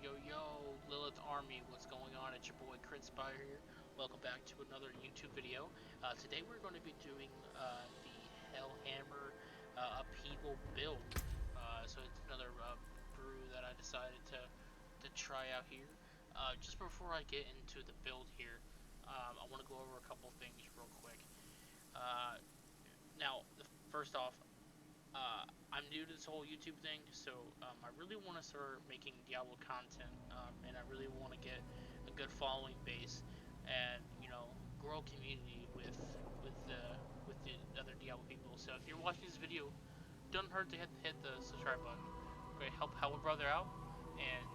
Yo, Lilith Army, what's going on? It's your boy Critspire here. Welcome back to another YouTube video. Today we're going to be doing the Hellhammer upheaval build. So it's another brew that I decided to try out here. Just before I get into the build here, I want to go over a couple things real quick. Now, first off, I'm new to this whole YouTube thing, so I really want to start making Diablo content, and I really want to get a good following base, and grow a community with the other Diablo people. So if you're watching this video, don't hurt to hit the subscribe button. Okay, help a brother out, and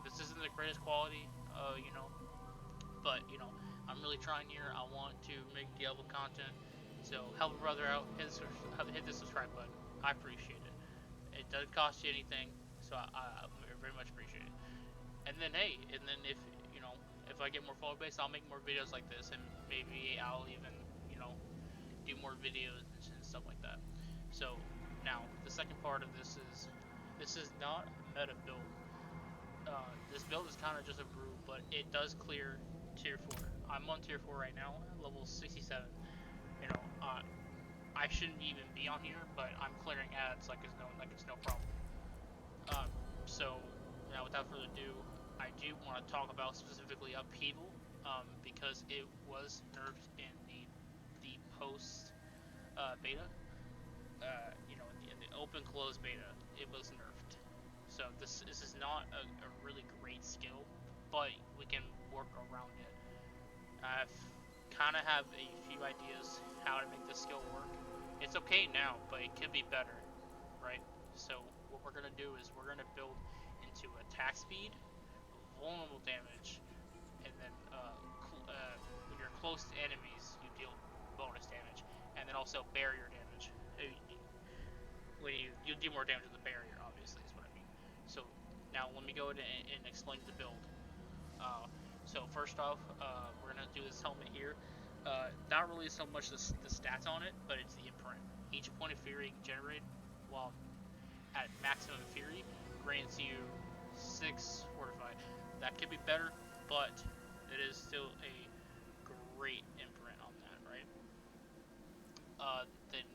this isn't the greatest quality, but I'm really trying here. I want to make Diablo content. So help a brother out, hit the subscribe button. I appreciate it. It doesn't cost you anything, so I very much appreciate it. And then if I get more follower base, I'll make more videos like this, and maybe I'll even do more videos and stuff like that. So now the second part of this is not a meta build. This build is kind of just a brew, but it does clear tier 4. I'm on tier 4 right now, level 67. I shouldn't even be on here, but I'm clearing ads like it's no problem. So now, without further ado, I do want to talk about specifically upheaval, because it was nerfed in the post beta. In the open close beta, it was nerfed. So this is not a really great skill, but we can work around it. I've kind of have a few ideas how to make this skill work. It's okay now, but it could be better, right? So what we're gonna do is we're gonna build into attack speed, vulnerable damage, and then when you're close to enemies, you deal bonus damage, and then also barrier damage. When you do more damage with the barrier, obviously, is what I mean. So now let me go ahead and explain the build. So first off, we're gonna do this helmet here. Not really so much the stats on it, but it's the imprint. Each point of fury generated while at maximum fury grants you 6 fortified. That could be better, but it is still a great imprint on that, right? Then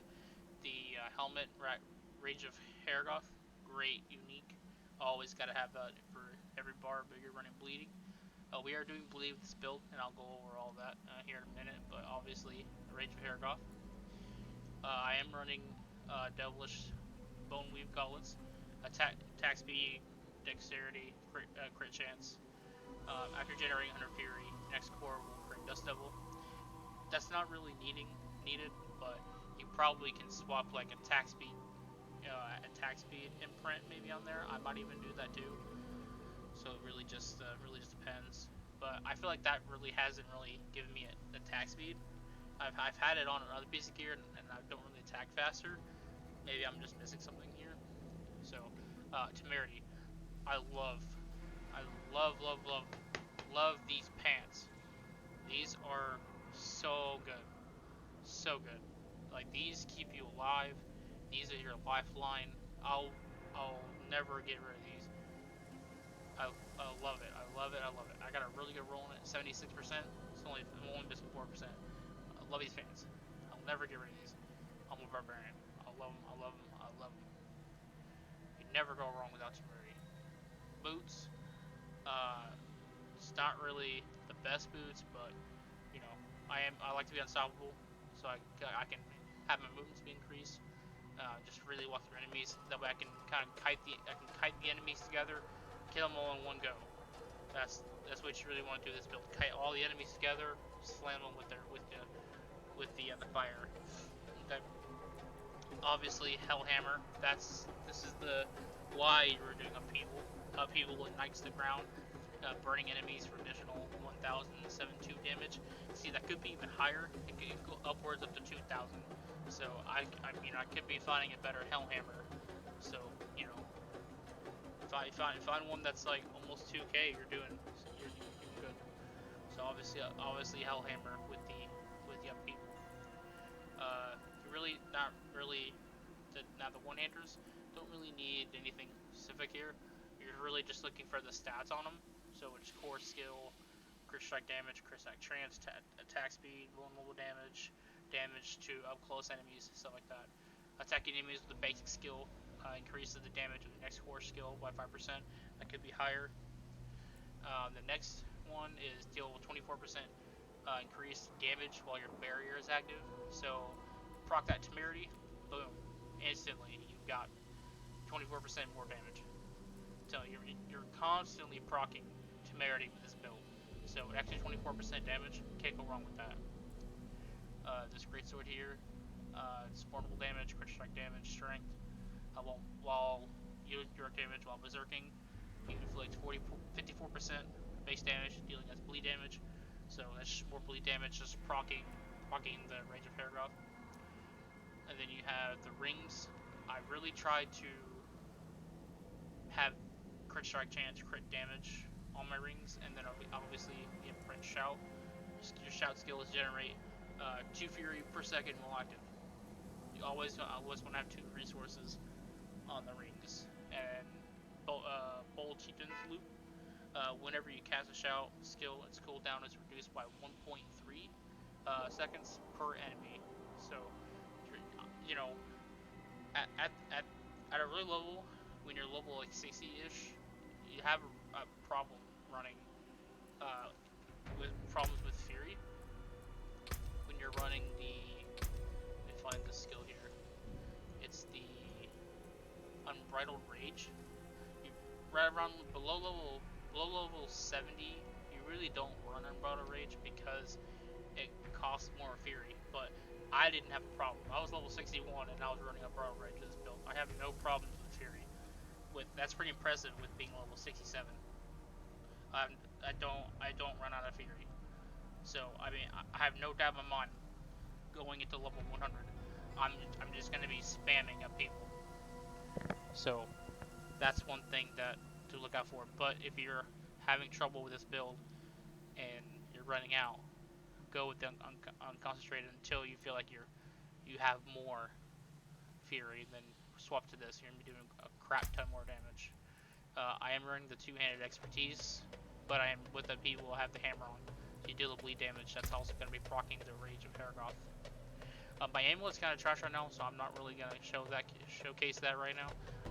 the helmet, Rage of Heragoth, great, unique. Always gotta have that for every Barb you're running bleeding. We are doing bleed with this build, and I'll go over all that here in a minute, but obviously, Rage of Heragoth. I am running Devilish Bone Weave Gauntlets, attack speed, dexterity, crit chance. After generating 100 Fury, next core will bring Dust Devil. That's not really needed, but you probably can swap like attack speed imprint maybe on there. I might even do that too. So it really just depends. But I feel like that really hasn't really given me an attack speed. I've had it on another piece of gear, and I don't really attack faster. Maybe I'm just missing something here. So, temerity. I love these pants. These are so good, so good. Like, these keep you alive. These are your lifeline. I'll never get rid of these. I love it. I love it. I love it. I got a really good roll on it, 76%. I'm only missing 4%. I love these fans. I'll never get rid of these. I'm a barbarian. I love them. I love them. I love them. You never go wrong without temerity. Boots. It's not really the best boots, but I like to be unstoppable, so I can have my movement speed increase. Just really walk through enemies. That way I can kind of kite the enemies together, kill them all in one go. That's what you really want to do this build. Kite all the enemies together, slam them with the fire. Okay. Obviously Hellhammer. This is the why we're doing upheaval. Upheaval ignites the ground, burning enemies for additional 1,072 damage. See, that could be even higher. It could go upwards up to 2,000. So I could be finding a better Hellhammer. So if I find one that's like almost 2K, you're doing good. So obviously Hellhammer with the upheaval. You really not really the one-handers don't really need anything specific here. you're really just looking for the stats on them. So it's core skill, crit strike damage, crit strike trance, attack speed, vulnerable damage, damage to up close enemies, stuff like that. Attacking enemies with a basic skill increases the damage of the next core skill by 5%. That could be higher. The next one is deal with 24% increased damage while your barrier is active. So proc that temerity, boom, instantly you've got 24% more damage. So you're constantly proccing temerity with this build. So actually 24% damage, can't go wrong with that. This greatsword here, it's vulnerable damage, crit strike damage, strength. While you direct damage while berserking, you inflict 54% base damage, dealing as bleed damage. So that's just more bleed damage, just proccing the range of paragraph. And then you have the rings. I really tried to have crit strike chance, crit damage on my rings, and then obviously the imprint shout. Your shout skill is generate 2 fury per second while active. You always want to have 2 resources on the rings. And bold chieftain's loop. Whenever you cast a shout skill, its cooldown is reduced by 1.3 seconds per enemy. So, you know, at a really low level, when you're level like 60-ish, you have a problem running with problems with Fury. When you're running let me find this skill here. It's the Unbridled Rage. You right around below level 70, you really don't run Unbridled Rage because it costs more Fury. But I didn't have a problem. I was level 61 and I was running Unbridled Rage with this build. I have no problems with Fury. That's pretty impressive with being level 67. I don't run out of Fury. So I mean I have no doubt in my mind going into level 100. I'm just gonna be spamming upheaval. So that's one thing to look out for. But if you're having trouble with this build and you're running out, go with the unconcentrated until you feel like you have more Fury. Then swap to this. You're gonna be doing a crap ton more damage. I am running the two-handed expertise, but I am with the people who have the hammer on. So you deal the bleed damage. That's also gonna be proccing the rage of Paragoth. My amulet's kind of trash right now, so I'm not really gonna showcase that right now.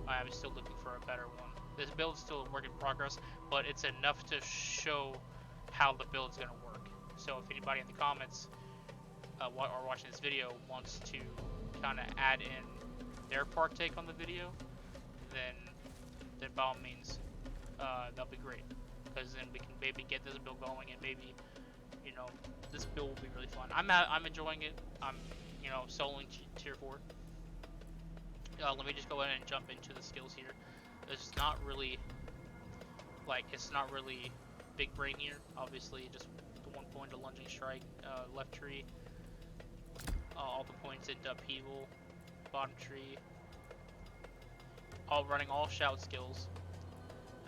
I'm still looking for a better one. This build's still a work in progress, but it's enough to show how the build's gonna work. So if anybody in the comments or watching this video wants to kind of add in their partake on the video, then by all means, that'll be great. Because then we can maybe get this build going, and maybe, you know, this build will be really fun. I'm enjoying it. I'm, you know, soloing tier 4. Let me just go ahead and jump into the skills here. It's not really big brain here. Obviously, just the 1 point to lunging strike, left tree, all the points into upheaval, bottom tree, running all shout skills.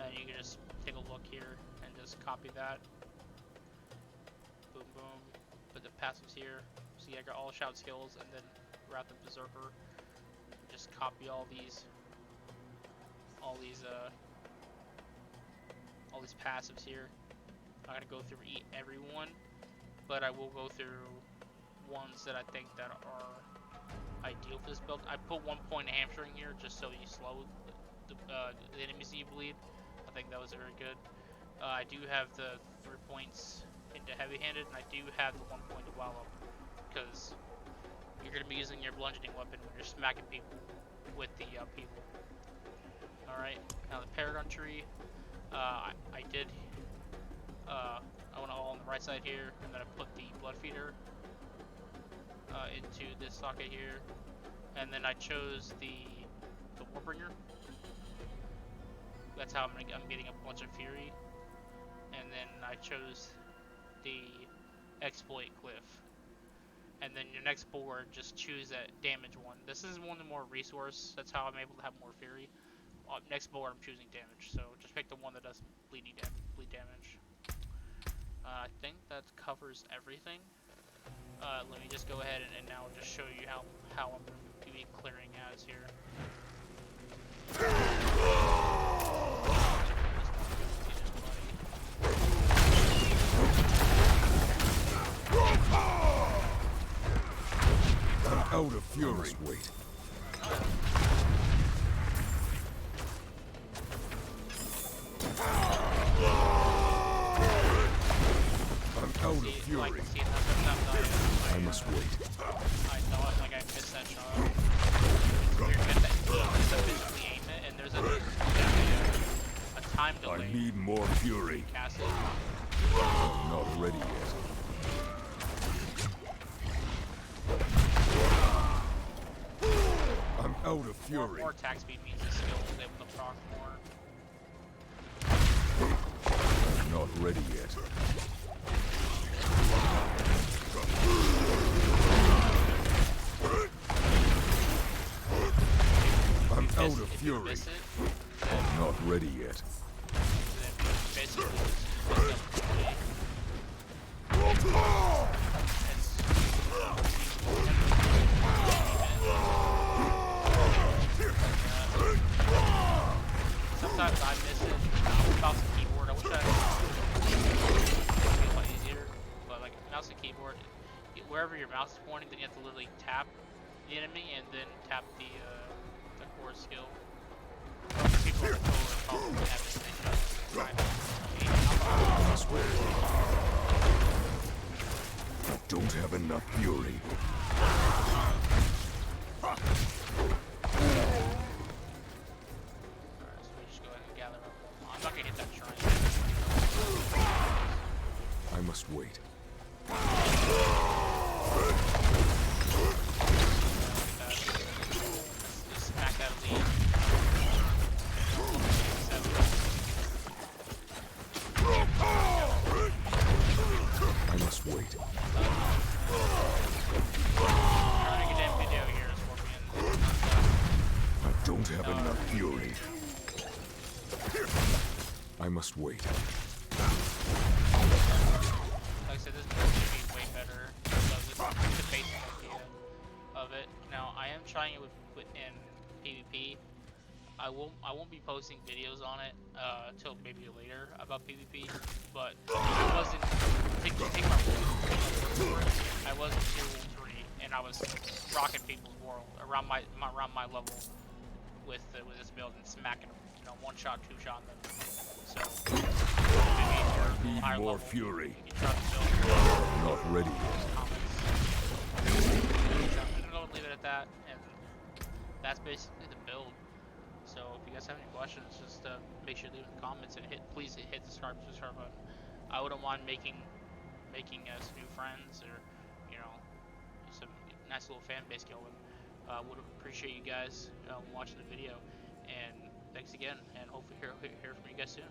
And you can just take a look here and just copy that. Boom, boom. Put the passives here. See, I got all shout skills, and then Wrath of Berserker. Just copy all these passives here. I'm not gonna go through every one, but I will go through ones that I think that are ideal for this build. I put 1 point hamstring here just so you slow the enemies that you bleed. I think that was very good. I do have the 3 points into heavy-handed, and I do have the 1 point to wallow, because you're going to be using your bludgeoning weapon when you're smacking people with the upheaval. Alright, now the Paragon tree. I went all on the right side here, and then I put the blood feeder into this socket here, and then I chose the Warbringer. That's how I'm getting a bunch of Fury, and then I chose the Exploit Glyph. And then your next board, just choose that damage one. This is one of the more resource. That's how I'm able to have more Fury. Next board, I'm choosing damage. So just pick the one that does bleed damage. I think that covers everything. Let me just go ahead and now just show you how I'm going to be clearing ads here. fury. Wait. I'm out of fury. I must wait. I thought like I missed that shot. It's weird that to physically aim it, and there's a time delay. I need more fury. Cast it. I'm not ready yet. I'm out of fury. More attack speed means the skill is able to proc more. I'm not ready yet. I'm out of fury. I'm not ready yet. Sometimes I miss it. Mouse and keyboard. I wish I could be a lot easier. But like mouse and keyboard, wherever your mouse is pointing, then you have to literally tap the enemy and then tap the core skill. Most people on the controller probably have this thing. I swear. I don't have enough fury. Alright, so we just go ahead and gather up. I'm not gonna hit that shrine. I must wait. Smack that lead. I must wait. Trying to get that video here, Scorpion. I don't have enough fury. I must wait. Like I said, this build should be way better. So this is the basic idea of it. Now, I am trying it in PvP. I won't be posting videos on it till maybe later about PvP. But I wasn't take my word. I was in Tier 3 and I was rocking people's world around my level with this build and smacking them, you know, one shot, two shot them. So Need more level, fury. you can try to build. Not ready yet. I'm gonna leave it at that, and that's basically the build. So if you guys have any questions, just make sure to leave in the comments and please hit the subscribe button. I wouldn't mind making some new friends or, you know, some nice little fan base going. Would appreciate you guys watching the video, and thanks again, and hopefully hear from you guys soon.